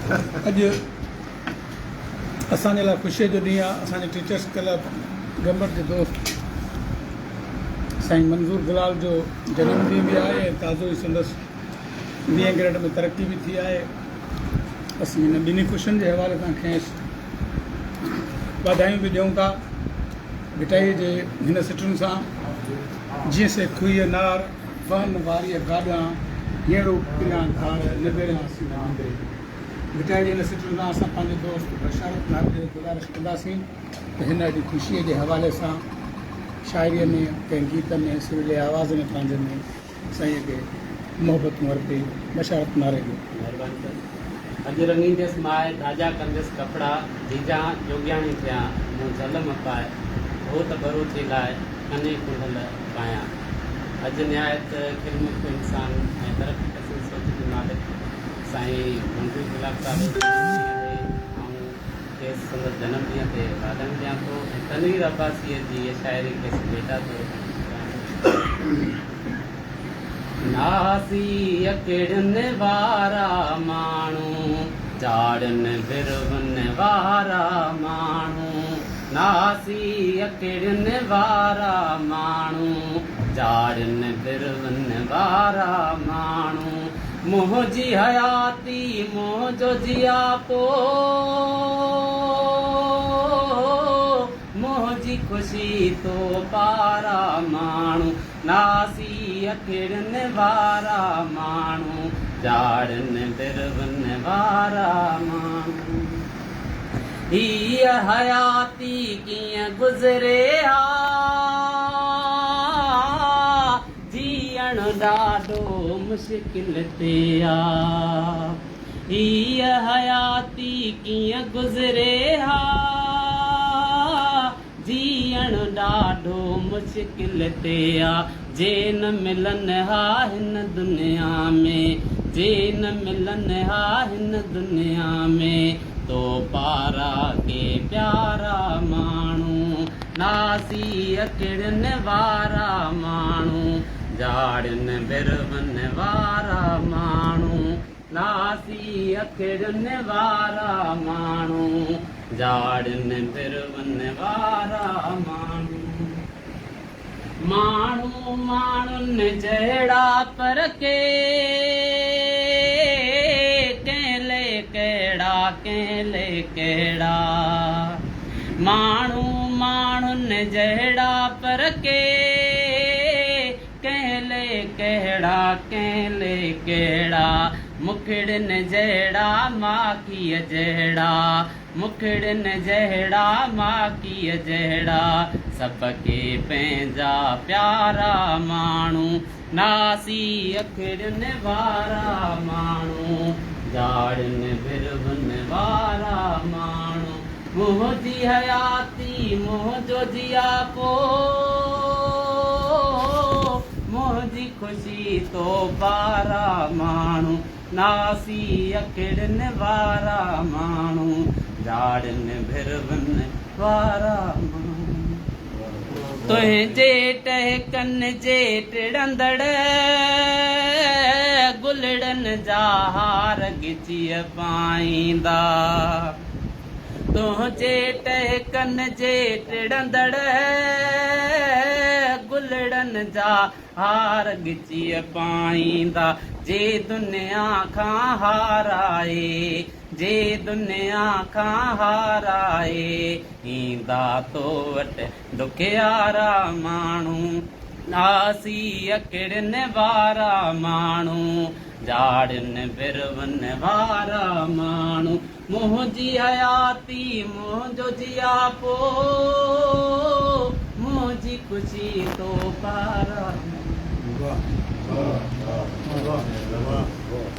अॼु असांजे लाइ ख़ुशीअ जो ॾींहुं आहे। असांजे टीचर्स क्लब गंबर जे दोस्त साईं मंज़ूर गुलाल जो जनमु ॾींहुं बि आहे ऐं ताज़ो ई संदसि 20 ग्रेड में तरक़ी बि थी आहे। असीं हिन ॿिन्ही ख़ुशियुनि जे हवाले सां खेसि वाधायूं बि ॾियूं था। भिटाई जे हिन सिटुनि सां जीअं से खुईअ नार फन वारीअ गाॾां हीअड़ो पिरियां धार निबेरियां सिंधे। भिटाई जे हिन सिटुनि सां असां पंहिंजे दोस्त बशारत नार खे गुज़ारिश कंदासीं त हिन अॼु ख़ुशीअ जे हवाले सां शाइरीअ में कंहिं गीत में सुरीले आवाज़ में पंहिंजे में साईं खे मोहबत अर्पे। बशारत नारे जो महिरबानी। अॼु रंगींदसि माए ताज़ा कंदसि कपिड़ा जीजा जोगियाणी थिया मूं झल पाए हो त भरो थे लाइ कने कुंडल पायां। अॼु निहायत खिलमुख इंसान ऐं तरक़ी पसंद सोच जो मालिक साईं मंज़ूर गुलाब साहिब ऐं खेसि संदसि जनम ॾींहं ते वाधायूं ॾियां थो ऐं तनवीर अब्बासीअ जी इहा शाइरी खेसि भेटा थो। नासी अकेड़नि वारा माण्हू झाड़नि बिरवनि वारा माण्हू। नासी अकेड़नि वारा माण्हू झाड़नि बिरवनि वारा माण्हू। मुंहिंजी हयाती मुंहिंजो जियापो मुंहिंजी ख़ुशी तो पारा माण्हू। नासी अकेड़नि वारा माण्हू झाड़नि बिरवनि वारा माण्हू। हीअ हयाती कीअं गुज़रे हा जीअण ॾाढो मुश्किल ते आ। हीअ हयाती कीअं गुज़रे हा जीअण ॾाढो मुश्किल ते आ। जे न मिलनि हा हिन दुनिया में जे न मिलनि हा हिन दुनिया में तो पारा के प्यारा माण्हू। नासी अकेड़नि वारा माण्हू झाड़नि बिरवनि वारा माण्हू। नासी अकेड़नि वारा माण्हू झाड़नि बिरवनि वारा माण्हू। माण्हू माण्हुनि जहिड़ा पर के केले कहिड़ा केले कहिड़ा। माण्हू माण्हुनि जहिड़ा पर के केले कहिड़ा केले कहिड़ा। मुखड़नि जहिड़ा माखीअ जहिड़ा मुखड़नि जहिड़ा माखीअ जहिड़ा। सबके पंहिंजा प्यारा माण्हू। नासी अखड़नि वारा माण्हू झाड़नि बिरवनि वारा माण्हू। मुंहिंजी हयाती मुंहिंजो जियापो मुंहिंजी ख़ुशी तो पारा माण्हू। नासी अखड़नि वारा माण्हू झाड़नि बिरवनि वारा माण्हू। तुंहिंजे टहकनि जे टिड़ंदड़ गुलड़नि जा हार गिचीअ पाईंदा। तुंहिंजे टहकनि जे टिड़ंदड़ गुलड़नि जा हार गिचीअ पाईंदा। जे दुनिया खां हाराए जे दुनिया खां हाराए ईंदा तो वटि दुखियारा माण्हू। नासी अकेड़नि वारा माण्हू झाड़नि बिरवनि वारा माण्हू। मुंहिंजी हयाती मुंहिंजो जियापो मुंहिंजी ख़ुशी तो पारा। वाह वाह वाह वाह वाह।